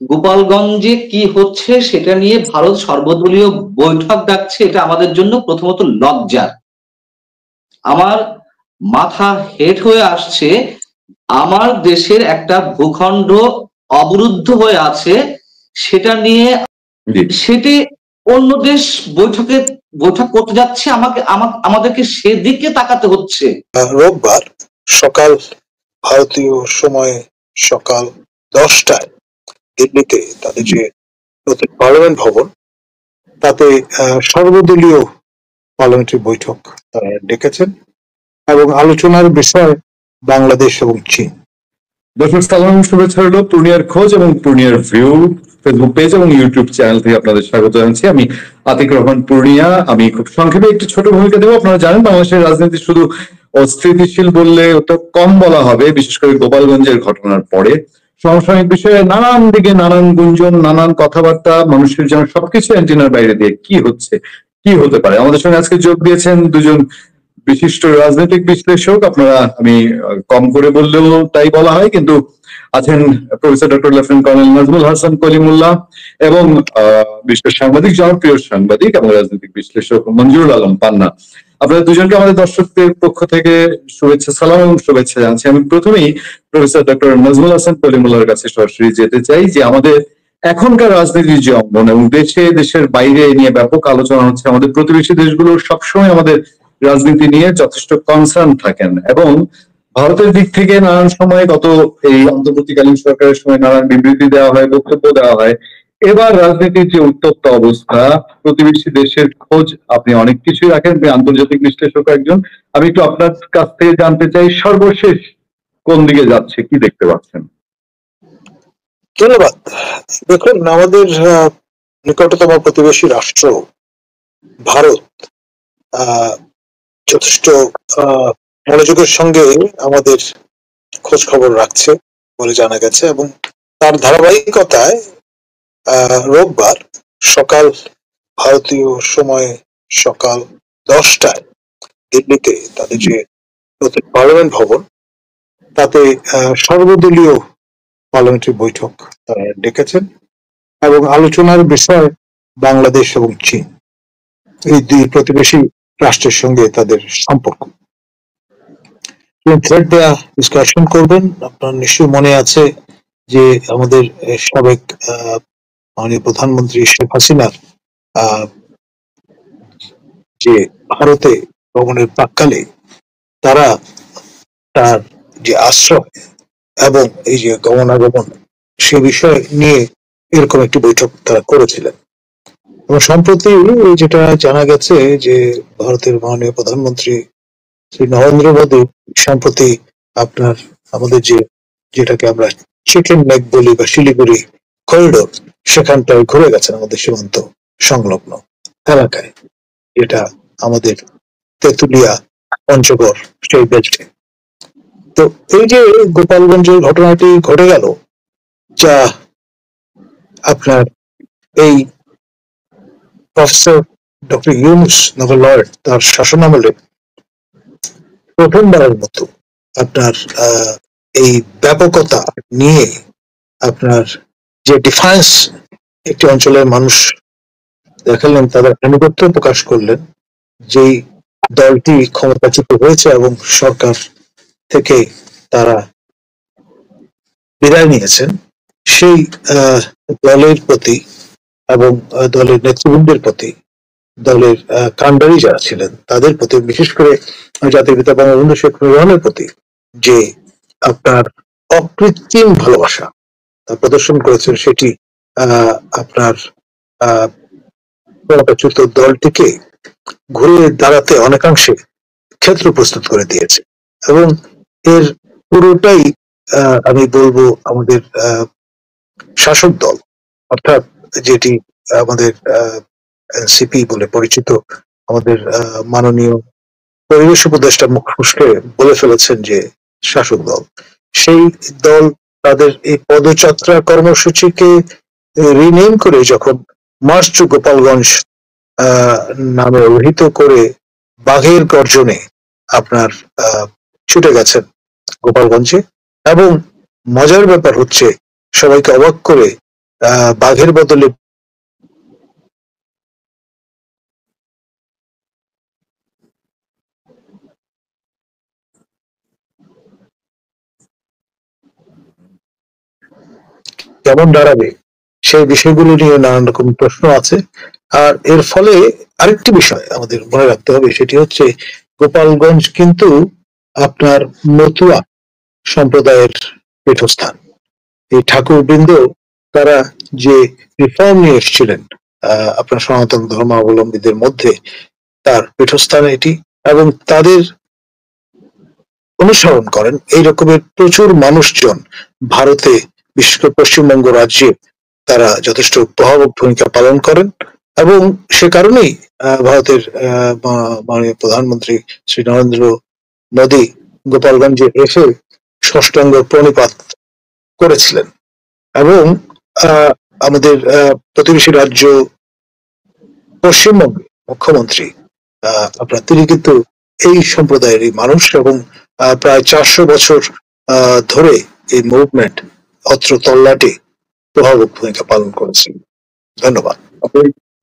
গোপালগঞ্জে কি হচ্ছে সেটা নিয়ে ভারত সর্বদলীয় বৈঠক ডাকছে, এটা আমাদের জন্য প্রথমত লজ্জার। আমার মাথা হেট হয়ে আসছে। আমার দেশের একটা ভূখণ্ড অবরুদ্ধ হয়ে আছে, সেটা নিয়ে সেটি অন্য দেশ বৈঠক করতে যাচ্ছে, আমাদেরকে সেদিকে তাকাতে হচ্ছে। রোববার সকাল ভারতীয় সময় সকাল 10টায় দিল্লিতে তাদের যে নতুন পার্লামেন্ট ভবন, তাতে সর্বদলীয় পার্লামেন্টারি বৈঠক তারা ডেকেছেন এবং আলোচনার বিষয় বাংলাদেশ এবং চীন। দর্শক সালাম, শুভেচ্ছা রইল পূর্ণিয়ার খোঁজ এবং পূর্ণিয়ার ভিউ ফেসবুক পেজ এবং ইউটিউব চ্যানেল থেকে আপনাদের স্বাগত জানাচ্ছি। আমি আতিক রহমান পূর্ণিয়া। আমি খুব সংক্ষেপে একটি ছোট ভূমিকা দেবো। আপনারা জানেন বাংলাদেশের রাজনীতি শুধু অস্থিতিশীল বললে তো কম বলা হবে, বিশেষ করে গোপালগঞ্জের ঘটনার পরে সমসাময়িক বিষয়ে নানান দিকে নানান গুঞ্জন, নানান কথাবার্তা, মানুষের যেন সবকিছু অ্যান্টেনার বাইরে দিয়ে কি হচ্ছে, কি হতে পারে। আমাদের সঙ্গে আজকে যোগ দিয়েছেন দুজন বিশিষ্ট রাজনৈতিক বিশ্লেষক। আপনারা, আমি কম করে বললেও তাই বলা হয়, কিন্তু আছেন professor doctor lieutenant colonel Nazmul Hasan Kalimullah এবং বিশেষ সাংবাদিক, জনপ্রিয় সাংবাদিক এবং রাজনৈতিক বিশ্লেষক মঞ্জুরুল আলম পান্না। আপনাদের দুজনকে আমাদের দর্শকদের পক্ষ থেকে শুভেচ্ছা, সালাম এবং শুভেচ্ছা জানাচ্ছি। আমি প্রথমেই প্রফেসর ডক্টর নাজমুল হাসান কলিমুল্লাহর কাছে সরাসরি যেতে চাই যে আমাদের এখনকার রাজনীতির যে অঙ্গন এবং দেশের বাইরে নিয়ে ব্যাপক আলোচনা হচ্ছে। আমাদের প্রতিবেশী দেশগুলো সবসময় আমাদের রাজনীতি নিয়ে যথেষ্ট কনসার্ন থাকেন এবং ভারতের দিক থেকে নানান সময়, গত এই অন্তর্বর্তীকালীন সরকারের সময় নানান বিবৃতি দেওয়া হয়, বক্তব্য দেওয়া হয়। এবার রাজনীতির যে উত্তপ্ত অবস্থা, প্রতিবেশী দেশের খোঁজ আপনি অনেক কিছুই রাখেন, আন্তর্জাতিক বিশ্লেষক একজন। আমি একটু আপনার কাছ থেকে জানতে চাই সর্বশেষ কোন দিকে যাচ্ছে, কি দেখতে পাচ্ছেন? ধন্যবাদ। দেখুন, আমাদের নিকটতম প্রতিবেশী রাষ্ট্র ভারত যথেষ্ট মনোযোগের সঙ্গে আমাদের খোঁজ খবর রাখছে বলে জানা গেছে এবং তার ধারাবাহিকতায় রোববার সকাল ভারতীয় সময় সকাল 10টায় দিল্লিতে তাদের যে নতুন পার্লামেন্ট ভবন, তাতে সর্বদলীয় পার্লামেন্টারি বৈঠক তারা ডেকেছেন এবং আলোচনার বিষয় বাংলাদেশ এবং চীন, এই দুই প্রতিবেশী রাষ্ট্রের সঙ্গে তাদের সম্পর্ক। থ্রেড দেয়া ডিসকাশন করবেন। আপনার নিশ্চয়ই মনে আছে যে আমাদের সাবেক মাননীয় প্রধানমন্ত্রী শেখ হাসিনার যে ভারতে ভ্রমণের প্রাক্কালে তারা তার যে আশ্রয় এবং এই যে গমনাগমন, সে বিষয় নিয়ে এরকম একটি বৈঠক তারা করেছিলেন। এবং সম্প্রতি যেটা জানা গেছে যে ভারতের মাননীয় প্রধানমন্ত্রী শ্রী নরেন্দ্র মোদী সম্প্রতি আপনার আমাদের যেটাকে আমরা চিকেন নেক বলি বা শিলিগুড়ি করিডোর, সেখানটায় ঘুরে গেছেন আমাদের সীমান্ত সংলগ্ন এলাকায়, যেটা আমাদের তেঁতুলিয়া পঞ্চগড় সেই বেল্টে। তো এই যে গোপালগঞ্জের ঘটনাটি ঘটে গেল, যা আপনার এই professor doctor Yunus Nobel laureate তার শাসনামলে প্রথমবারের মতো আপনার এই ব্যাপকতা নিয়ে আপনার যে ডিফারেন্স একটি অঞ্চলের মানুষ দেখালেন, তাদের আনুগত্য প্রকাশ করলেন যেই দলটি ক্ষমতাচ্যুত হয়েছে এবং সরকার থেকে তারা বিদায় নিয়েছেন, সেই দলের প্রতি এবং দলের নেতৃবৃন্দের প্রতি, দলের কাণ্ডারি যারা ছিলেন তাদের প্রতি, বিশেষ করে জাতির পিতা বঙ্গবন্ধু শেখ মুজিবুর রহমানের প্রতি যে আপনার অকৃত্রিম ভালোবাসা প্রদর্শন করেছেন, সেটি আপনার ক্ষমতাচ্যুত দলটিকে ঘুরে দাঁড়াতে অনেকাংশে ক্ষেত্র প্রস্তুত করে দিয়েছে। এবং এর পুরোটাই আমি বলবো আমাদের শাসক দল, অর্থাৎ যেটি আমাদের এনসিপি বলে পরিচিত, আমাদের মাননীয় পরিবেশ উপদেষ্টা মুখ ফুসকে বলে ফেলেছেন যে শাসক দল, সেই দল তাদের এই পদযাত্রা কর্মসূচিকে রিনেম করে যখন মার্চ টু গোপালগঞ্জ নামে অভিহিত করে বাঘের গর্জনে আপনার ছুটে গেছেন গোপালগঞ্জে। এবং মজার ব্যাপার হচ্ছে, সবাইকে অবাক করে বাঘের বদলে কেমন দাঁড়াবে সেই বিষয়গুলো নিয়ে নানান রকম প্রশ্ন আছে। আর এর ফলে আরেকটি বিষয় আমাদের মনে রাখতে হবে, সেটি হচ্ছে গোপালগঞ্জ কিন্তু আপনার মতুয়া সম্প্রদায়ের পীঠস্থান। এই ঠাকুরবৃন্দ তারা যে রিফর্ম নিয়ে এসেছিলেন আপনার সনাতন ধর্মাবলম্বীদের মধ্যে, তার পীঠস্থান এটি, এবং তাদের অনুসরণ করেন এই রকমের প্রচুর মানুষজন ভারতে, বিশেষ করে পশ্চিমবঙ্গ রাজ্যে তারা যথেষ্ট প্রভাবক ভূমিকা পালন করেন। এবং সে কারণেই ভারতের মাননীয় প্রধানমন্ত্রী শ্রী নরেন্দ্র মোদী গোপালগঞ্জে এসে ষষ্ঠাঙ্গ প্রণিপাত করেছিলেন। এবং আমাদের প্রতিবেশী রাজ্য পশ্চিমবঙ্গের মুখ্যমন্ত্রী আপনার তিনি কিন্তু এই সম্প্রদায়েরই মানুষ, এবং প্রায় 400 বছর ধরে এই মুভমেন্ট অত্র তল্লাটে প্রভাবক ভূমিকা পালন করেছেন। ধন্যবাদ।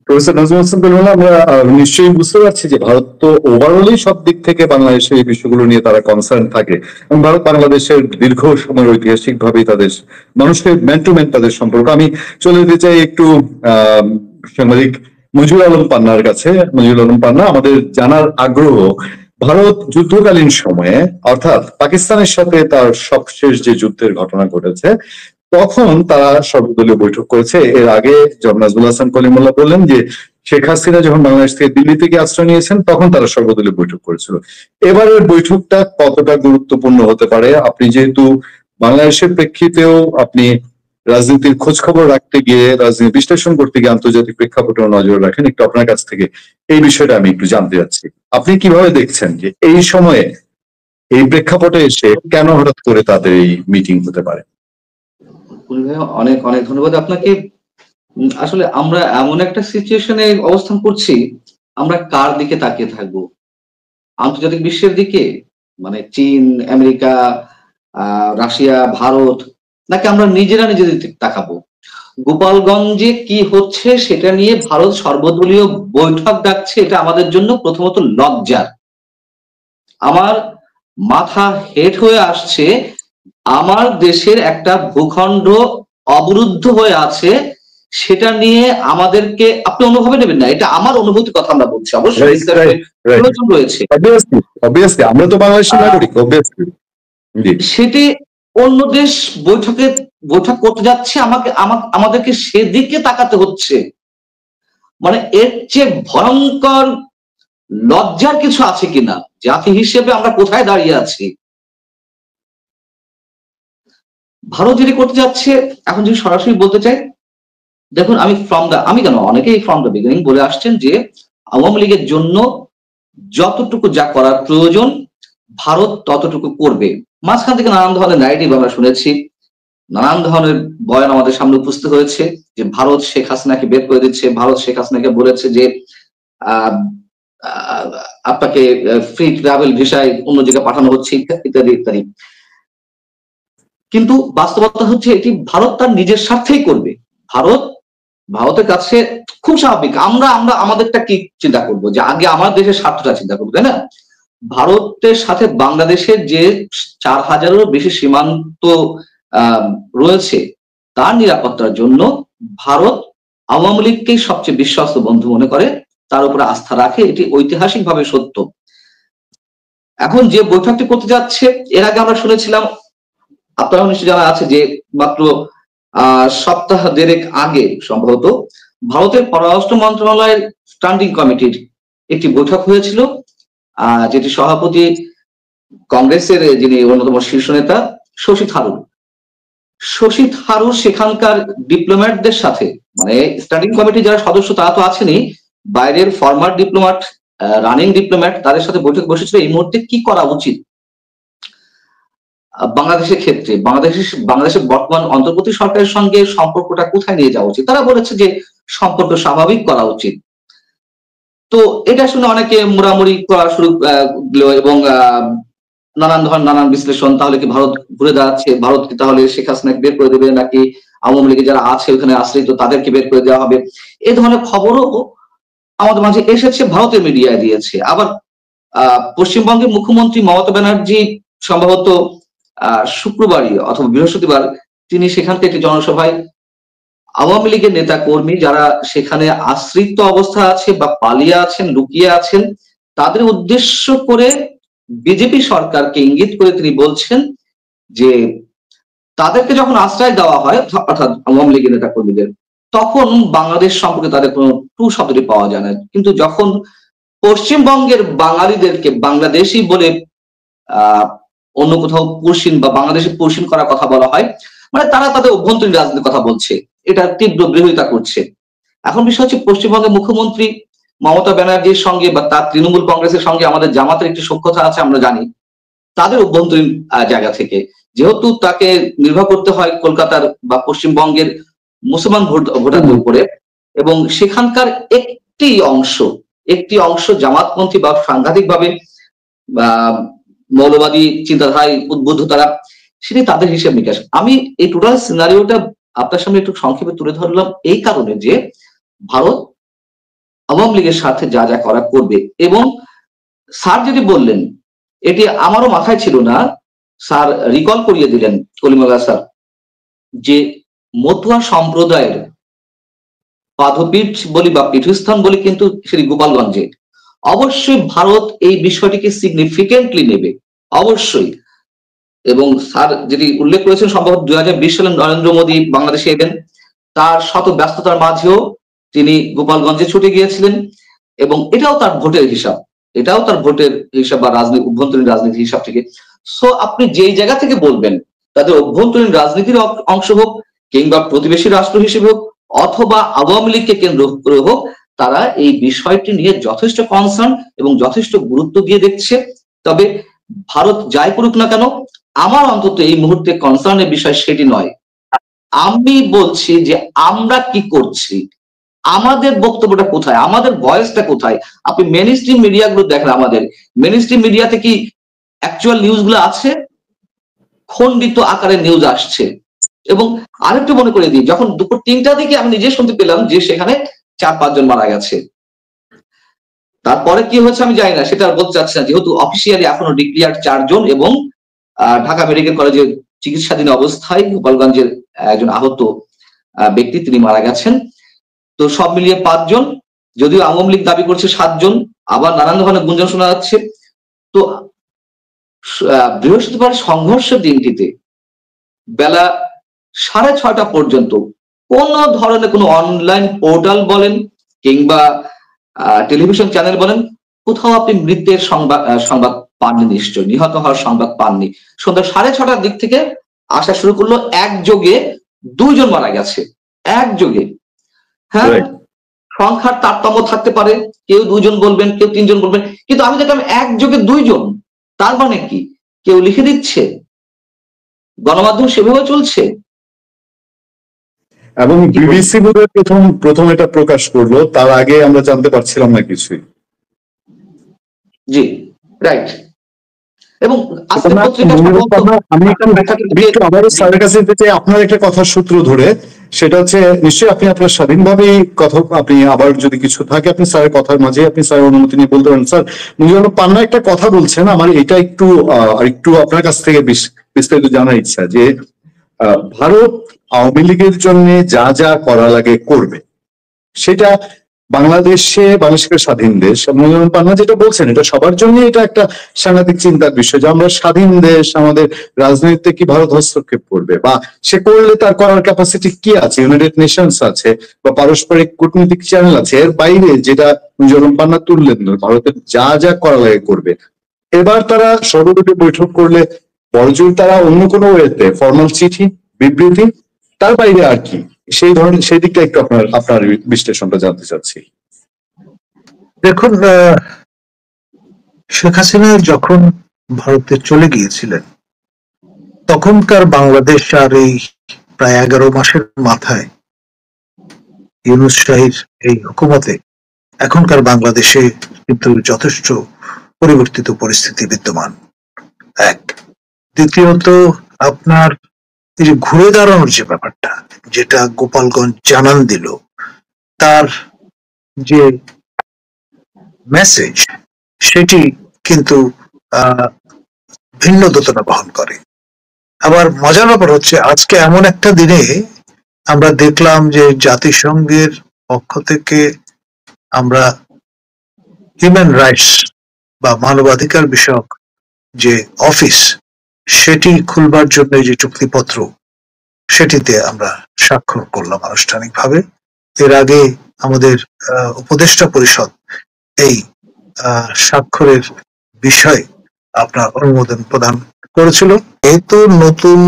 প্রফেসর নজরুল হাসান বেলওয়ালা, আমরা নিশ্চয়ই বুঝতে পারছি যে ভারত তো ওভারঅলই সব দিক থেকে বাংলাদেশের এই বিষয়গুলো নিয়ে তারা কনসার্ন থাকে, এবং ভারত বাংলাদেশের দীর্ঘ সময় ঐতিহাসিক ভাবেই তাদের মানুষের ম্যান টু ম্যান তাদের সম্পর্ক। আমি চলে যেতে চাই একটু সাংবাদিক মজিবুল আলম পান্নার কাছে। মজিবুল আলম পান্না, আমাদের জানার আগ্রহ, ভারত যুদ্ধকালীন সময়ে অর্থাৎ পাকিস্তানের সাথে তার সবশেষ যে যুদ্ধের ঘটনা ঘটেছে তখন তারা সর্বদলীয় বৈঠক করেছে। এর আগে নাজমুল হাসান কলিমুল্লাহ বললেন যে শেখ হাসিনা যখন বাংলাদেশ থেকে দিল্লি থেকে আশ্রয় নিয়েছেন তখন তারা সর্বদলীয় বৈঠক করেছিল। এবারের বৈঠকটা কতটা গুরুত্বপূর্ণ হতে পারে? আপনি যেহেতু বাংলাদেশের প্রেক্ষিতেও আপনি রাজনীতির খোঁজ খবর রাখতে গিয়ে, রাজনীতি বিশ্লেষণ করতে গিয়ে আন্তর্জাতিক প্রেক্ষাপটেও নজর রাখেন, একটু আপনার কাছ থেকে এই বিষয়টা আমি একটু জানতে চাচ্ছি। আপনি কিভাবে দেখছেন যে এই সময়ে এই প্রেক্ষাপটে এসে কেন হঠাৎ করে তাদের এই মিটিং হতে পারে? অনেক অনেক ধন্যবাদ আপনাকে। আসলে আমরা এমন একটা সিচুয়েশনে অবস্থান করছি, আমরা কার দিকে তাকিয়ে থাকবো? আন্তর্জাতিক বিশ্বের দিকে, মানে চীন, আমেরিকা, রাশিয়া, ভারত, নাকি আমরা নিজেরা নিজেদের দিকে তাকাবো? গোপালগঞ্জে কি হচ্ছে সেটা নিয়ে ভারত সর্বদলীয় বৈঠক ডাকছে, এটা আমাদের জন্য প্রথমত লজ্জার। আমার মাথা হেট হয়ে আসছে, আমার দেশের একটা ভূখণ্ড অবরুদ্ধ হয়ে আছে, সেটা নিয়ে আমাদেরকে, আপনি অনুভবে নেবেন না, এটা আমার অনুভূতির কথা আমরা বলছি, অবশ্যই প্রয়োজন রয়েছে, আমরা তো বাংলাদেশের নাগরিক, সেটি অন্য দেশ বৈঠক করতে যাচ্ছে, আমাদেরকে সেদিকে তাকাতে হচ্ছে। মানে এর চেয়ে ভয়ঙ্কর লজ্জার কিছু আছে কিনা? জাতি হিসেবে আমরা কোথায় দাঁড়িয়ে আছি? ভারত যেটি করতে যাচ্ছে, এখন যদি সরাসরি বলতে চাই, দেখুন আমি কেন, অনেকেই ফ্রম দ্য বিগিনিং বলে আসছেন যে আওয়ামী লীগের জন্য যতটুকু যা করার প্রয়োজন ভারত ততটুকু করবে। মাঝখান থেকে নানান ধরনের ন্যারেটিভ আমরা শুনেছি, নানান ধরনের বয়ান আমাদের সামনে উপস্থিত হয়েছে যে ভারত শেখ হাসিনাকে বের করে দিচ্ছে, ভারত শেখ হাসিনাকে বলেছে যে আপনাকে ফ্রি ট্রাভেল ভিসায় অন্য জায়গায় পাঠানো হচ্ছে, ইত্যাদি ইত্যাদি। কিন্তু বাস্তবতা হচ্ছে এটি ভারত তার নিজের স্বার্থেই করবে। ভারতের কাছে খুব স্বাভাবিক, আমরা আমাদেরটা কি চিন্তা করব, যে আগে আমার দেশের স্বার্থটা চিন্তা করবো, তাই না? ভারতের সাথে বাংলাদেশের যে 4000-এরও বেশি সীমান্ত রয়েছে, তার নিরাপত্তার জন্য ভারত আওয়ামী লীগকেই সবচেয়ে বিশ্বস্ত বন্ধু মনে করে, তার উপরে আস্থা রাখে, এটি ঐতিহাসিকভাবে সত্য। এখন যে বৈঠকটি করতে যাচ্ছে, এর আগে আমরা শুনেছিলাম, আপনারা নিশ্চয় জানা আছে যে মাত্র সপ্তাহ দেড়েক আগে সম্ভবত ভারতের পররাষ্ট্র মন্ত্রণালয়ের স্ট্যান্ডিং কমিটির একটি বৈঠক হয়েছিল, যেটি সভাপতি কংগ্রেসের যিনি অন্যতম শীর্ষ নেতা শশী থারুর সেখানকার ডিপ্লোম্যাটদের সাথে, মানে স্ট্যান্ডিং কমিটির যারা সদস্য তারা তো আছেনই, বাইরের ফরমার ডিপ্লোম্যাট, রানিং ডিপ্লোম্যাট, তাদের সাথে বৈঠক বসেছিল এই মুহূর্তে কি করা উচিত বাংলাদেশের ক্ষেত্রে, বাংলাদেশের বর্তমান অন্তর্বর্তী সরকারের সঙ্গে সম্পর্কটা কোথায় নিয়ে যাওয়া উচিত। তারা বলেছে যে সম্পর্ক স্বাভাবিক করা উচিত। তো এটা শুনে অনেকে মোড়ামুড়ি করা শুরু এবং নানান বিশ্লেষণ, তাহলে কি ভারত ঘুরে দাঁড়াচ্ছে, ভারত কি তাহলে শেখ হাসিনাকে বের করে দেবে, নাকি আওয়ামী লীগে যারা আছে ওখানে আশ্রিত তাদেরকে বের করে দেওয়া হবে, এই ধরনের খবরও আমাদের মাঝে এসেছে, ভারতের মিডিয়ায় দিয়েছে। আবার পশ্চিমবঙ্গের মুখ্যমন্ত্রী মমতা ব্যানার্জি সম্ভবত শুক্রবারই অথবা বৃহস্পতিবার তিনি সেখান থেকে জনসভায় আওয়ামী লীগের নেতা কর্মী যারা সেখানে আশ্রিত অবস্থা আছে বা পালিয়ে আছেন, লুকিয়ে আছেন, তাদের উদ্দেশ্য করে বিজেপি সরকারকে ইঙ্গিত করে তিনি বলছেন যে তাদেরকে যখন আশ্রয় দেওয়া হয়, অর্থাৎ আওয়ামী লীগের নেতা কর্মীদের, তখন বাংলাদেশ সম্পর্কে তাদের কোনো টু শব্দটি পাওয়া যায় না, কিন্তু যখন পশ্চিমবঙ্গের বাঙালিদেরকে বাংলাদেশি বলে অন্য কোথাও পুরসিন বা বাংলাদেশে পুরসিন করার কথা বলা হয়, মানে তারা তাদের অভ্যন্তরীণ রাজনীতির কথা বলছে, এটা তীব্র বিরোধিতা করছে। এখন বিষয় হচ্ছে পশ্চিমবঙ্গের মুখ্যমন্ত্রী মমতা ব্যানার্জির সঙ্গে বা তার তৃণমূল কংগ্রেসের সঙ্গে আমাদের জামাতের একটি সখ্যতা আছে আমরা জানি, তাদের অভ্যন্তরীণ জায়গা থেকে যেহেতু তাকে নির্ভর করতে হয় কলকাতার বা পশ্চিমবঙ্গের মুসলমান ভোটারদের উপরে, এবং সেখানকার একটি অংশ জামাতপন্থী বা সাংঘাতিকভাবে মৌলবাদী চিন্তাধারায় উদ্বুদ্ধ তারা, সেটি তাদের হিসেব নিকাশ। আমি এই টোটাল সিনারিওটা আপনার সামনে একটু সংক্ষেপে তুলে ধরলাম এই কারণে যে ভারত আওয়ামী লীগের স্বার্থে যা যা করা করবে। এবং স্যার যেটি বললেন এটি আমারও মাথায় ছিল না, স্যার রিকল করিয়ে দিলেন কলিমুল্লাহ স্যার, যে মতুয়া সম্প্রদায়ের পাদপীঠ বলি বা পীঠস্থান বলি কিন্তু সেটি গোপালগঞ্জে। অবশ্যই ভারত এই বিষয়টিকে সিগনিফিকেন্টলি নেবে, অবশ্যই। এবং স্যার যেটি উল্লেখ করেছেন সম্ভবত 2020 সালে নরেন্দ্র মোদী বাংলাদেশে এলেন, তার শত ব্যস্ততার মাঝেও তিনি গোপালগঞ্জে ছুটে গিয়েছিলেন, এবং এটাও তার ভোটের হিসাব বা অভ্যন্তরীণ রাজনীতির হিসাব থেকে। সো আপনি যেই জায়গা থেকে বলবেন তাদের অভ্যন্তরীণ রাজনীতির অংশ হোক কিংবা প্রতিবেশী রাষ্ট্র হিসেবে হোক অথবা আওয়ামী লীগকে কেন্দ্র করে হোক, তারা এই বিষয়টি নিয়ে যথেষ্ট কনসার্ন এবং যথেষ্ট গুরুত্ব দিয়ে দেখছে। তবে ভারত যাই করুক না কেন, আমার অন্তত এই মুহূর্তে কনসার্নের বিষয় সেটি নয়। আমি বলছি যে আমরা কি করছি, আমাদের বক্তব্যটা কোথায়, আমাদের ভয়েসটা কোথায়। আপনি মেইন স্ট্রিম মিডিয়াগুলো দেখেন, আমাদের মেইন স্ট্রিম মিডিয়াতে কি অ্যাকচুয়াল নিউজগুলো আছে? খণ্ডিত আকারে নিউজ আসছে। এবং আরেকটু মনে করে দিই, যখন দুপুর 3টার দিকে আমি নিজে শুনতে পেলাম যে সেখানে 4-5 জন মারা গেছে, তারপরে কি হয়েছে আমি জানি না, সেটা আর বলতে চাচ্ছি না, যেহেতু অফিসিয়ালি এখনো ডিক্লিয়ার 4 জন, এবং ঢাকা মেডিকেল কলেজে চিকিৎসাধীন অবস্থায় গোপালগঞ্জের একজন আহত ব্যক্তি তিনি মারা গেছেন। তো সব মিলিয়ে 5 জন, যদিও আওয়ামী লীগ দাবি করছে 7 জন, আবার নানান ধরনের গুঞ্জন শোনা যাচ্ছে। তো বৃহস্পতিবার সংঘর্ষের দিনটিতে বেলা 6:30 পর্যন্ত কোন ধরনের কোনো অনলাইন পোর্টাল বলেন কিংবা টেলিভিশন চ্যানেল বলেন, কোথাও আপনি মৃত্যুর সংবাদ পাননি, নিশ্চয় নিহত হওয়ার সংবাদ পাননি। সন্ধ্যা 6:30টার দিক থেকে আসা শুরু করলো, একযোগে 2 জন মারা গেছে, একযোগে। হ্যাঁ, সংখ্যার তারতম্য থাকতে পারে, কেউ 2 জন বলবেন, কেউ 3 জন বলবেন, কিন্তু আমি দেখলাম একযোগে 2 জন। তার মানে কি কেউ লিখে দিচ্ছে, গণমাধ্যম সেভাবে চলছে। এবং বিবিসি বোধহয় প্রথম এটা প্রকাশ করলো, তার আগে আমরা জানতে পারছিলাম না কিছুই। জি, রাইট। এবং আপনার একটা কথার সূত্র ধরে, সেটা হচ্ছে নিশ্চয়ই আপনি আপনার স্বাধীনভাবেই কথা, আপনি আবার যদি কিছু থাকে আপনি স্যারের কথার মাঝে আপনি স্যারের অনুমতি নিয়ে বলতে পারেন। স্যার মুজিবুর পান্না একটা কথা বলছেন, আমার এটা একটু আপনার কাছ থেকে বিস্তারিত জানার ইচ্ছা, যে ভারত আওয়ামী লীগের জন্য যা যা করা লাগে করবে, সেটা বাংলাদেশকে স্বাধীন দেশ। মুজিবুর পান্না যেটা বলছেন এটা সবার জন্য এটা একটা সাংঘাতিক চিন্তার বিষয়, যে আমরা স্বাধীন দেশ, আমাদের রাজনীতিতে কি ভারত হস্তক্ষেপ করবে, বা সে করলে তার করার ক্যাপাসিটি কি আছে, ইউনাইটেড নেশনস আছে বা পারস্পরিক কূটনৈতিক চ্যানেল আছে। এর বাইরে যেটা মুজিবুর পান্না তুললেন, ভারতের যা যা করা লাগে করবে। এবার তারা সর্বদলীয় বৈঠক করলে বড়জোর তারা অন্য কোনো ওয়েতে ফর্মাল চিঠি, বিবৃতি, তার বাইরে আর কি, সেই দিকটা একটু আপনার বিশ্লেষণটা জানতে চাচ্ছি। দেখুন, শেখ হাসিনা যখন ভারতে চলে গিয়েছিলেন তখনকার বাংলাদেশ আর এই প্রায় 11 মাসের মাথায় ইউনূস শাহীর এই হুকুমতে এখনকার বাংলাদেশে কিন্তু যথেষ্ট পরিবর্তিত পরিস্থিতি বিদ্যমান। এক, দ্বিতীয়ত আপনার এই যে ঘুরে দাঁড়ানোর যে ব্যাপারটা, যেটা গোপালগঞ্জ জানান দিল, তার যে মেসেজ সেটি কিন্তু ভিন্ন দোতনা বহন করে। আবার মজার ব্যাপার হচ্ছে আজকে এমন একটা দিনে আমরা দেখলাম যে জাতিসংঘের পক্ষ থেকে আমরা হিউম্যান রাইটস বা মানবাধিকার বিষয়ক যে অফিস সেটি খুলবার জন্য যে চুক্তিপত্র সেটিতে আমরা স্বাক্ষর করলাম আনুষ্ঠানিকভাবে। এর আগে আমাদের উপদেষ্টা পরিষদ এই স্বাক্ষরের বিষয়ে আপনার অনুমোদন প্রদান করেছিল। এই তো নতুন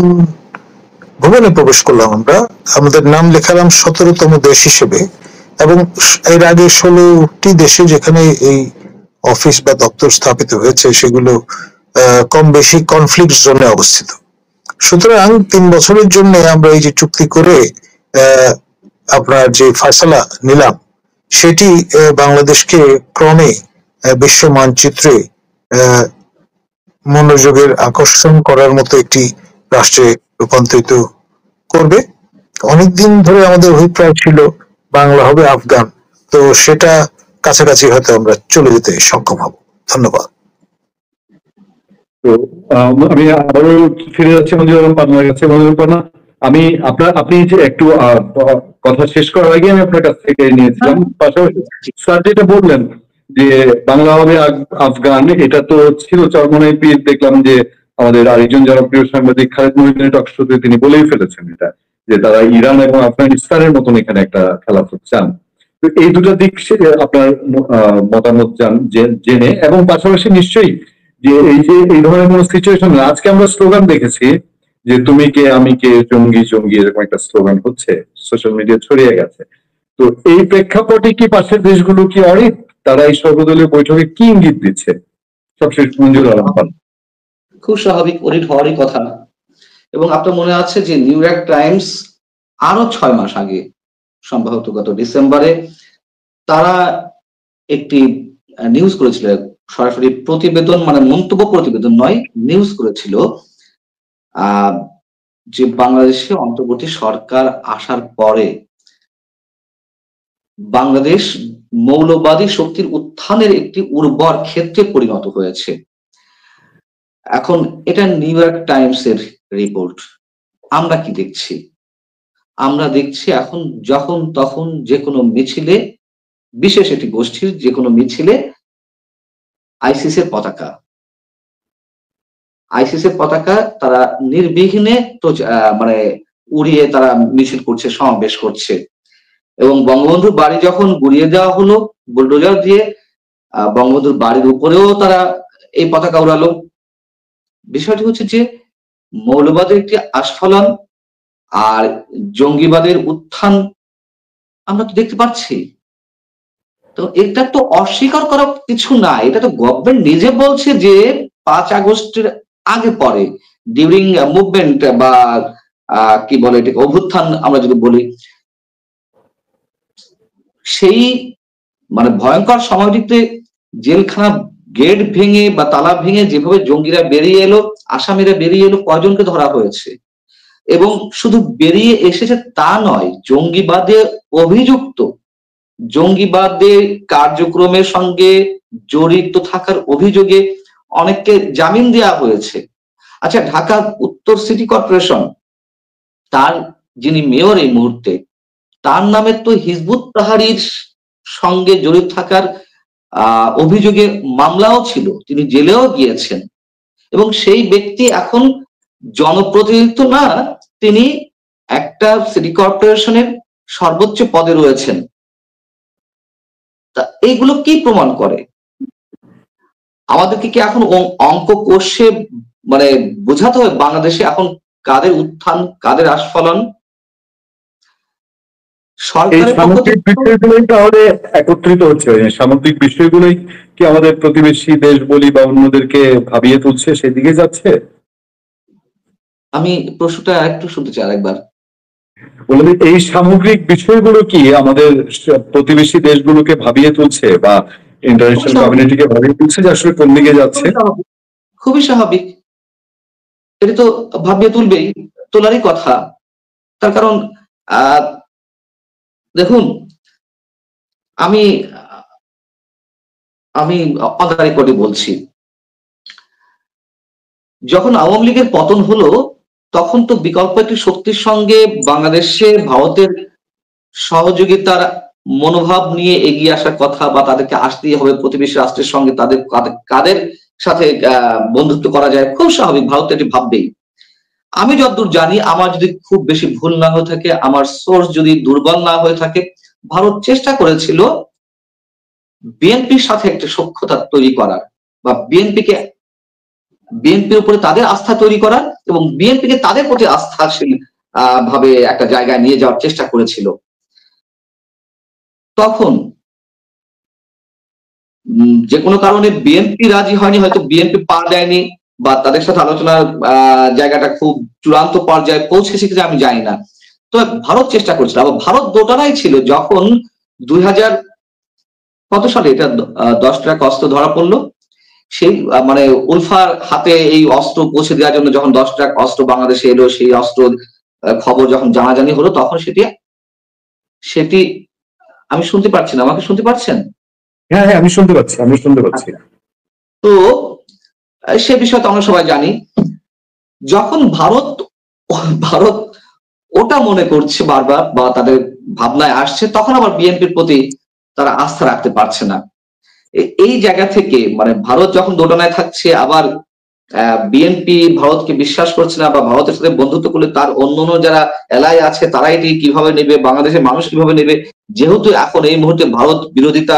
ভবনে প্রবেশ করলাম আমরা, আমাদের নাম লেখালাম 17তম দেশ হিসেবে, এবং এর আগে 16টি দেশে যেখানে এই অফিস বা দপ্তর স্থাপিত হয়েছে সেগুলো কম বেশি কনফ্লিক্ট জোনে অবস্থিত। সুতরাং 3 বছরের জন্য আমরা এই যে চুক্তি করে আপনার যে ফয়সালা নিলাম সেটি বাংলাদেশকে ক্রমে বিশ্ব মানচিত্রে মনোযোগের আকর্ষণ করার মতো একটি রাষ্ট্রে রূপান্তরিত করবে। অনেকদিন ধরে আমাদের অভিপ্রায় ছিল বাংলা হবে আফগান, তো সেটা কাছাকাছি হয়তো আমরা চলে যেতে সক্ষম হব। ধন্যবাদ। তো আমি আবারও ফিরে যাচ্ছি মঞ্জুর আলম পান্নার কাছে। মঞ্জুর পান্না, আপনি যে একটু কথা শেষ করার আগে আমি আপনার কাছ থেকে নিয়েছিলাম, পাশাপাশি স্যার যেটা বললেন যে বাংলা হবে আফগান, এটা তো ছিল চরমনাই পীর। দেখলাম যে আমাদের আরেকজন জনপ্রিয় সাংবাদিক খালেদ মহিউদ্দিনের টক শোতে তিনি বলেই ফেলেছেন এটা, যে তারা ইরান এবং আফগানিস্তানের মতন এখানে একটা খেলাফত চান। তো এই দুটো দিক আপনার মতামত জেনে, এবং পাশাপাশি নিশ্চয়ই যে এই ধরনের কোন সিচুয়েশন, আজকে আমরা স্লোগান দেখেছি যে তুমি কে আমি কে জঙ্গি জঙ্গি, এরকম একটা স্লোগান হচ্ছে, সোশ্যাল মিডিয়া ছড়িয়ে গেছে। তো এই প্রেক্ষাপটে কি পাশের দেশগুলো কি অরিত, তারা এই সর্বদলীয় বৈঠকে কি ইঙ্গিত দিচ্ছে? সবশেষ মঞ্জুর আলম পান। খুব স্বাভাবিক, অডিট হওয়ারই কথা। এবং আপনার মনে আছে যে নিউ ইয়র্ক টাইমস আরো 6 মাস আগে, সম্ভবত গত ডিসেম্বরে, তারা একটি নিউজ করেছিল, সরাসরি প্রতিবেদন, মানে মন্তব্য প্রতিবেদন নয়, নিউজ করেছিল যে বাংলাদেশে অন্তর্বর্তী সরকার আসার পরে বাংলাদেশ মৌলবাদী শক্তির উত্থানের একটি উর্বর ক্ষেত্রে পরিণত হয়েছে। এখন এটা নিউ ইয়র্ক টাইমস এর রিপোর্ট। আমরা কি দেখছি? আমরা দেখছি এখন যখন তখন যে কোনো মিছিলে, বিশেষ একটি গোষ্ঠীর যে কোনো মিছিলে আইসিসের পতাকা তারা নির্বিঘ্নে মানে উড়িয়ে তারা মিছিল করছে, সমাবেশ করছে। এবং বঙ্গবন্ধুর বাড়ি যখন গুড়িয়ে দেওয়া হলো বুলডোজার দিয়ে, বঙ্গবন্ধুর বাড়ির উপরেও তারা এই পতাকা উড়ালো। বিষয়টি হচ্ছে যে মৌলবাদের একটি আস্ফলন আর জঙ্গিবাদের উত্থান আমরা তো দেখতে পাচ্ছি। তো এটা তো অস্বীকার করার কিছু না, এটা তো গভর্নমেন্ট নিজে বলছে যে 5 আগস্টের আগে পরে, ডিউরিং মুভমেন্ট বা কি বলে এটাকে, অভ্যুত্থান আমরা যদি বলি, সেই মানে ভয়ঙ্কর সময়টিতে জেলখানা গেট ভেঙে বা তালা ভেঙে যেভাবে জঙ্গিরা বেরিয়ে এলো, আসামিরা বেরিয়ে এলো, কয়জনকে ধরা হয়েছে। এবং শুধু বেরিয়ে এসেছে তা নয়, জঙ্গিবাদে অভিযুক্ত, জঙ্গিবাদের কার্যক্রমের সঙ্গে জড়িত থাকার অভিযোগে অনেককে জামিন দেওয়া হয়েছে। আচ্ছা, ঢাকা উত্তর সিটি কর্পোরেশন, তার যিনি মেয়র এই মুহূর্তে, তার নামে তো হিজবুত তাহরীর সঙ্গে জড়িত থাকার অভিযোগে মামলাও ছিল, তিনি জেলেও গিয়েছেন। এবং সেই ব্যক্তি এখন জনপ্রতিনিধিত্ব না, তিনি একটা সিটি কর্পোরেশনের সর্বোচ্চ পদে রয়েছেন। তা এইগুলো কি প্রমাণ করে? আমাদেরকে কি এখন অঙ্ক কষে মানে বোঝাতে হবে বাংলাদেশে এখন কাদের উত্থান, কাদের আস্ফলন? সামগ্রিক বিষয়গুলোই তাহলে একত্রিত হচ্ছে, সামগ্রিক বিষয়গুলোই কি আমাদের প্রতিবেশী দেশ বলি বা অন্যদেরকে ভাবিয়ে তুলছে, সেদিকে যাচ্ছে? আমি প্রশ্নটা একটু শুনতে চাই আরেকবার। বলে এই সামগ্রিক বিষয়গুলো কি আমাদের প্রতিবেশী দেশগুলোকে ভাবিয়ে তুলছে বা ইন্টারন্যাশনাল কমিউনিটিকে ভাবিয়ে তুলছে যে আসলে কোন দিকে যাচ্ছে? খুবই স্বাভাবিক, এটা তো ভাবিয়ে তুলবেই, তোলারই কথা। তার কারণ দেখুন, আমি আমি অন দ্য রেকর্ডে বলছি, যখন আওয়ামী লীগের পতন হলো তখন তো বিকল্প একটি শক্তির সঙ্গে বাংলাদেশে ভারতের সহযোগিতার মনোভাব নিয়ে এগিয়ে আসার কথা, বা তাদেরকে আসতেই হবে প্রতিবেশী রাষ্ট্রের সঙ্গে, তাদের কাদের সাথে বন্ধুত্ব করা যায়, খুব স্বাভাবিক, ভারত এটি ভাববেই। আমি যতদূর জানি, আমার যদি খুব বেশি ভুল না হয়ে থাকে, আমার সোর্স যদি দুর্বল না হয়ে থাকে, ভারত চেষ্টা করেছিল বিএনপির সাথে একটা সখ্যতা তৈরি করার, বা বিএনপির উপরে তাদের আস্থা তৈরি করার, এবং বিএনপিকে তাদের প্রতি আস্থাশীল ভাবে একটা জায়গায় নিয়ে যাওয়ার চেষ্টা করেছিল। তখন যে কোনো কারণে বিএনপি রাজি হয়নি, হয়তো বিএনপি পা দেয়নি, বা তাদের সাথে আলোচনার জায়গাটা খুব চূড়ান্ত পর্যায়ে পৌঁছেছে কিনা আমি জানি না। তবে ভারত চেষ্টা করছিল, আবার ভারত দোটানাই ছিল। যখন 2000 কত সালে এটা 10 ট্রাক অস্ত্র ধরা পড়লো, সেই মানে উলফার হাতে এই অস্ত্র পৌঁছে দেওয়ার জন্য যখন 10 ট্রাক অস্ত্র বাংলাদেশে এলো, সেই অস্ত্র খবর যখন জানাজানি হলো, তখন সেটি আমি শুনতে পাচ্ছি না, আমাকে শুনতে পাচ্ছেন? হ্যাঁ হ্যাঁ, আমি শুনতে পাচ্ছি। তো সে বিষয়ে তো আমরা সবাই জানি। যখন ভারত ওটা মনে করছে বারবার, বা তাদের ভাবনায় আসছে, তখন আবার বিএনপির প্রতি তারা আস্থা রাখতে পারছে না। এই জায়গা থেকে মানে ভারত যখন দোটানায় থাকছে, আবার বিএনপি ভারতকে বিশ্বাস করছে না, বা ভারতের সাথে বন্ধুত্ব করলে তার অন্যান্য যারা এলাই আছে তারা এটি কিভাবে নেবে, বাংলাদেশের মানুষ কিভাবে নেবে, যেহেতু এখন এই মুহূর্তে ভারত বিরোধিতা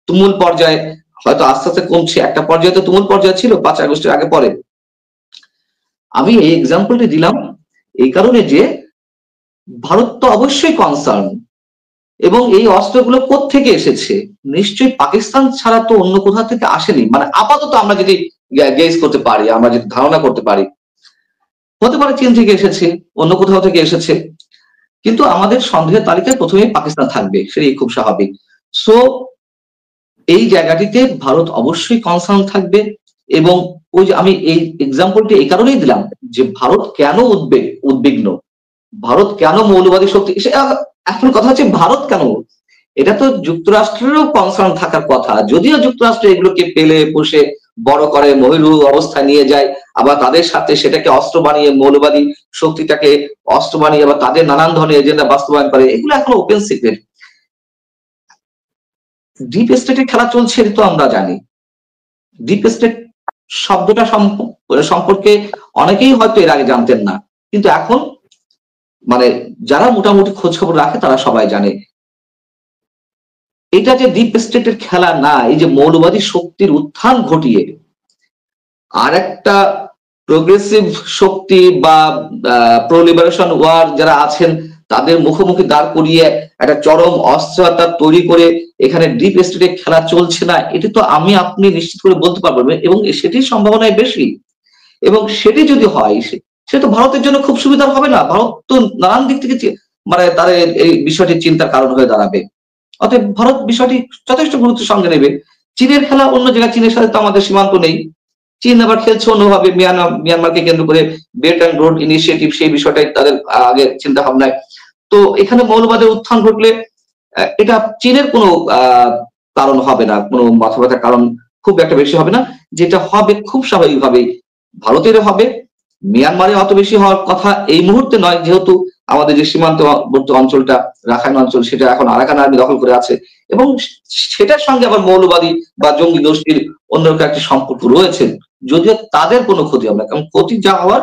তুমুল পর্যায়ে, হয়তো আস্তে আস্তে কমছে, একটা পর্যায়ে তো তুমুল পর্যায়ে ছিল 5 আগস্টের আগে পরে। আমি এই এক্সাম্পলটি দিলাম এই কারণে যে ভারত তো অবশ্যই কনসার্ন, এবং এই অস্ত্রগুলো কোত্থেকে এসেছে, নিশ্চয়ই পাকিস্তান ছাড়া তো অন্য কোথা থেকে আসেনি। মানে আপাতত আমরা যদি গেজ করতে পারি, আমরা যদি ধারণা করতে পারি, হতে পারে চীন থেকে এসেছে, অন্য কোথাও থেকে এসেছে, কিন্তু আমাদের সন্দেহের তালিকায় প্রথমেই পাকিস্তান থাকবে, সেটাই খুব স্বাভাবিক। সো এই জায়গাটিতে ভারত অবশ্যই কনসার্ন থাকবে। এবং ওই যে আমি এই এক্সাম্পলটি এই কারণেই দিলাম যে ভারত কেন উদ্বিগ্ন, ভারত কেন মৌলবাদী শক্তি, এখন কথা হচ্ছে ভারত কেন, এটা তো যুক্তরাষ্ট্রেরও কনসার্ন থাকার কথা। যদিও যুক্তরাষ্ট্র এগুলোকে পেলে পোষে বড় করে মহিরু অবস্থায় নিয়ে যায়, আবার তাদের সাথে সেটাকে অস্ত্র বানিয়ে, মৌলবাদী শক্তিটাকে অস্ত্র বানিয়ে আবার তাদের নানান ধরনের এজেন্ডা বাস্তবায়ন করে, এগুলো এখন ওপেন সিক্রেট। ডিপ স্টেটের খেলা চলছে, এটা তো আমরা জানি। ডিপ স্টেট শব্দটা সম্পর্কে অনেকেই হয়তো এর আগে জানতেন না, কিন্তু এখন মানে যারা মোটামুটি খোঁজ খবর রাখে তারা সবাই জানে। এটা যে ডিপ স্টেটের খেলা না, এই যে মৌলবাদী শক্তির উত্থান ঘটিয়ে আর একটা প্রোগ্রেসিভ শক্তি বা প্রো লিবারেশন ওয়ার যারা আছেন তাদের মুখোমুখি দাঁড় করিয়ে একটা চরম অস্থিরতা তৈরি করে এখানে ডিপ স্টেটের খেলা চলছে না, এটি তো আমি আপনি নিশ্চিত করে বলতে পারবো, এবং সেটির সম্ভাবনাই বেশি। এবং সেটি যদি হয়, সে তো ভারতের জন্য খুব সুবিধার হবে না। ভারত তো নানান দিক থেকে মানে তাদের এই বিষয়টি চিন্তার কারণ হয়ে দাঁড়াবে। অতএব ভারত বিষয়টি যথেষ্ট গুরুত্বের সঙ্গে নেবে। চীনের খেলা অন্য জায়গায়, চীনের সাথে তো আমাদের সীমান্ত নেই, চীন আবার খেলছে অন্যভাবে, মিয়ানমারকে কেন্দ্র করে বেল্ট অ্যান্ড রোড ইনিশিয়েটিভ, সেই বিষয়টাই তাদের আগে চিন্তা ভাবনায়। তো এখানে মৌলবাদের উত্থান ঘটলে এটা চীনের কোনো কারণ হবে না, কোনো মাথা ব্যথার কারণ খুব একটা বেশি হবে না। যেটা হবে খুব স্বাভাবিকভাবেই ভারতের হবে, মিয়ানমারে অত বেশি হওয়ার কথা এই মুহূর্তে নয়, যেহেতু আমাদের যে সীমান্তবর্তী অঞ্চলটা রাখাইন অঞ্চল, সেটা এখন আরাকান আর্মি দখল করে আছে, এবং সেটার সঙ্গে আবার মৌলবাদী বা জঙ্গি গোষ্ঠীর অন্যরকম একটি সম্পর্ক রয়েছে, যদিও তাদের কোনো ক্ষতি হবে না, কারণ ক্ষতি যা হওয়ার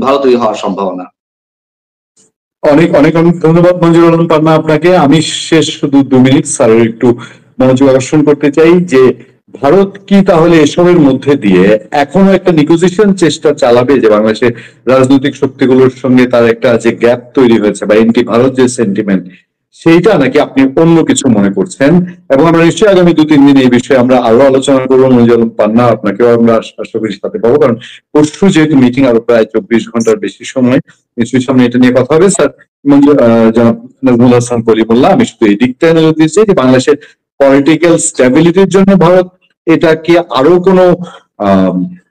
ভারতেরই হওয়ার সম্ভাবনা। অনেক অনেক অনেক ধন্যবাদ মঞ্জুর আলম পান্না আপনাকে। আমি শেষ শুধু 2 মিনিট স্যারের একটু মনোযোগ আকর্ষণ করতে চাই যে ভারত কি তাহলে এসবের মধ্যে দিয়ে এখনো একটা নিগোসিয়েশন চেষ্টা চালাবে, যে বাংলাদেশের রাজনৈতিক শক্তিগুলোর সঙ্গে তার একটা যে গ্যাপ তৈরি হয়েছে বা এন্টি ভারত যে সেন্টিমেন্ট, সেইটা নাকি আপনি অন্য কিছু মনে করছেন? এবং আমরা নিশ্চয়ই আগামী 2-3 দিন এই বিষয়ে আমরা আরো আলোচনা করবো। মঞ্জুর আলম পান্না, আপনাকেও আমরা আশা করি সাথে পাবো, কারণ পরশু যেহেতু মিটিং আরো প্রায় 24 ঘন্টার বেশি সময়, নিশ্চয়ই সামনে এটা নিয়ে কথা হবে। স্যার জনাব নাজমুল হাসান কলিমুল্লাহ, আমি শুধু এই দিকটা নজর দিচ্ছি যে বাংলাদেশের পলিটিক্যাল স্ট্যাবিলিটির জন্য ভারত এটা কি আরো কোনো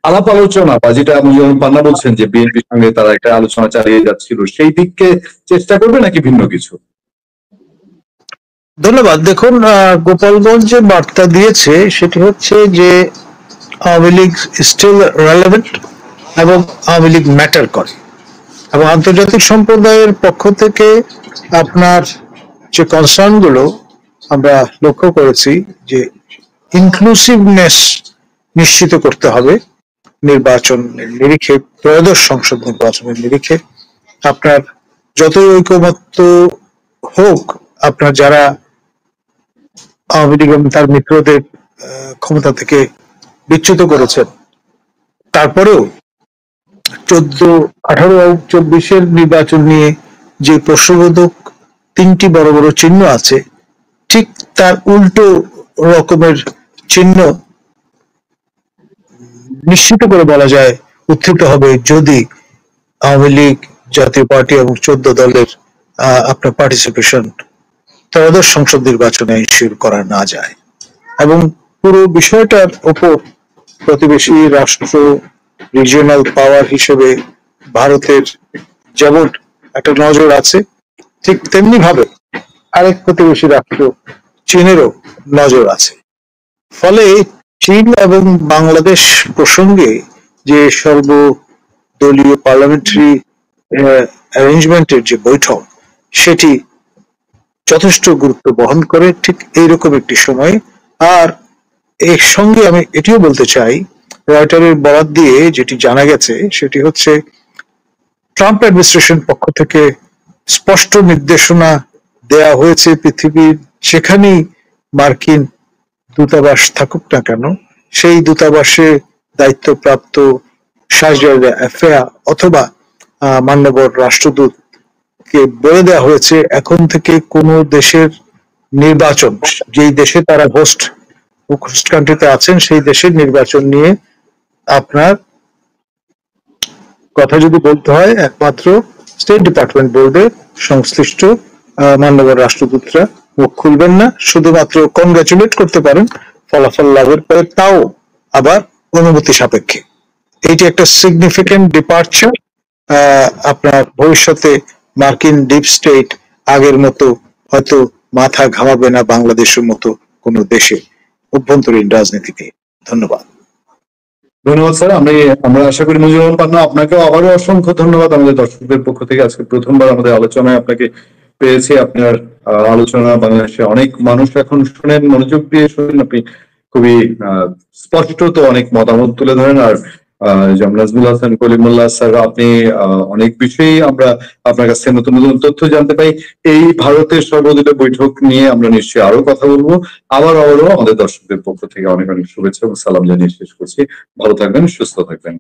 আলাপ আলোচনা বা যেটা মুজিবুর পান্না বলছেন যে বিএনপির সঙ্গে তারা একটা আলোচনা চালিয়ে যাচ্ছিল, সেই দিককে চেষ্টা করবে নাকি ভিন্ন কিছু? ধন্যবাদ। দেখুন, গোপালগঞ্জ যে বার্তা দিয়েছে সেটি হচ্ছে যে আওয়ামী লীগ স্টিল রেলেভেন্ট এবং আওয়ামী লীগ ম্যাটার করে, এবং আন্তর্জাতিক সম্প্রদায়ের পক্ষ থেকে আপনার যে কনসার্ন গুলো আমরা লক্ষ্য করেছি যে ইনক্লুসিভনেস নিশ্চিত করতে হবে নির্বাচনের নিরিখে, ত্রয়োদশ সংসদ নির্বাচনের নিরিখে। আপনার যতই ঐকমত্য হোক, আপনার যারা আওয়ামী লীগ এবং তার মিত্রদের ক্ষমতা থেকে বিচ্যুত করেছেন, তারপরেও 14, 18 এবং 24-এর নির্বাচন নিয়ে যে প্রশ্নবোধক 3টি বড় বড় চিহ্ন আছে, ঠিক তার উল্টো রকমের চিহ্ন নিশ্চিত করে বলা যায় উত্থিত হবে যদি আওয়ামী লীগ, জাতীয় পার্টি এবং 14 দলের আপনার পার্টিসিপেশন ত্রয়োদশ সংসদ নির্বাচনে ইনশিওর করা না যায়। এবং পুরো বিষয়টার উপর প্রতিবেশী রাষ্ট্র, রিজিওনাল পাওয়ার হিসেবে ভারতের যেমন একটা নজর আছে, ঠিক তেমনি ভাবে আরেক প্রতিবেশী রাষ্ট্র চীনেরও নজর আছে। ফলে চীন এবং বাংলাদেশ প্রসঙ্গে যে সর্বদলীয় পার্লামেন্টারি অ্যারেঞ্জমেন্টের যে বৈঠক, সেটি যথেষ্ট গুরুত্ব বহন করে ঠিক এইরকম একটি সময়। আর এর সঙ্গে আমি এটিও বলতে চাই, রয়টারের বরাত দিয়ে যেটি জানা গেছে সেটি হচ্ছে ট্রাম্প অ্যাডমিনিস্ট্রেশন পক্ষ থেকে স্পষ্ট নির্দেশনা দেয়া হয়েছে পৃথিবীর যেখানেই মার্কিন দূতাবাস থাকুক না কেন, সেই দূতাবাসে দায়িত্বপ্রাপ্ত শাহজাহান এফএয়া অথবা মান্যবর রাষ্ট্রদূতকে বলে দেওয়া হয়েছে এখন থেকে কোন দেশের নির্বাচন, যেই দেশে তারা হোস্ট কান্ট্রিতে আছেন সেই দেশের নির্বাচন নিয়ে আপনার কথা যদি বলতে হয় একমাত্র স্টেট ডিপার্টমেন্ট বলবে, সংশ্লিষ্ট মান্যবর রাষ্ট্রদূতরা মুখ খুলবেন না, শুধুমাত্র কনগ্রাচুলেট করতে পারেন ফলাফল লাভের পরে, তাও আবার অনুমতি সাপেক্ষে। এইটি একটা সিগনিফিকেন্ট ডিপার্চার। আপনার ভবিষ্যতে মার্কিন ডিপ স্টেট আগের মতো হয়তো মাথা ঘামাবে না বাংলাদেশের মতো কোনো দেশে অভ্যন্তরীণ রাজনীতিতে। ধন্যবাদ। ধন্যবাদ স্যার। আমরা আশা করি মুজিবুর পান্না, আপনাকেও আবারও অসংখ্য ধন্যবাদ আমাদের দর্শকদের পক্ষ থেকে। আজকে প্রথমবার আমাদের আলোচনায় আপনাকে পেয়েছি। আপনার আলোচনা বাংলাদেশে অনেক মানুষ এখন শুনেন, মনোযোগ দিয়ে শুনেন। আপনি খুবই স্পষ্টত অনেক মতামত তুলে ধরেন। আর যেমন নাজমুল হাসান, কলিমুল্লাহ স্যার, আপনি অনেক বিষয়েই আমরা আপনার কাছ থেকে নতুন নতুন তথ্য জানতে পাই। এই ভারতের সর্বদলীয় বৈঠক নিয়ে আমরা নিশ্চয়ই আরো কথা বলবো। আবারও আমাদের দর্শকদের পক্ষ থেকে অনেক অনেক শুভেচ্ছা এবং সালাম জানিয়ে শেষ করছি। ভালো থাকবেন, সুস্থ থাকবেন।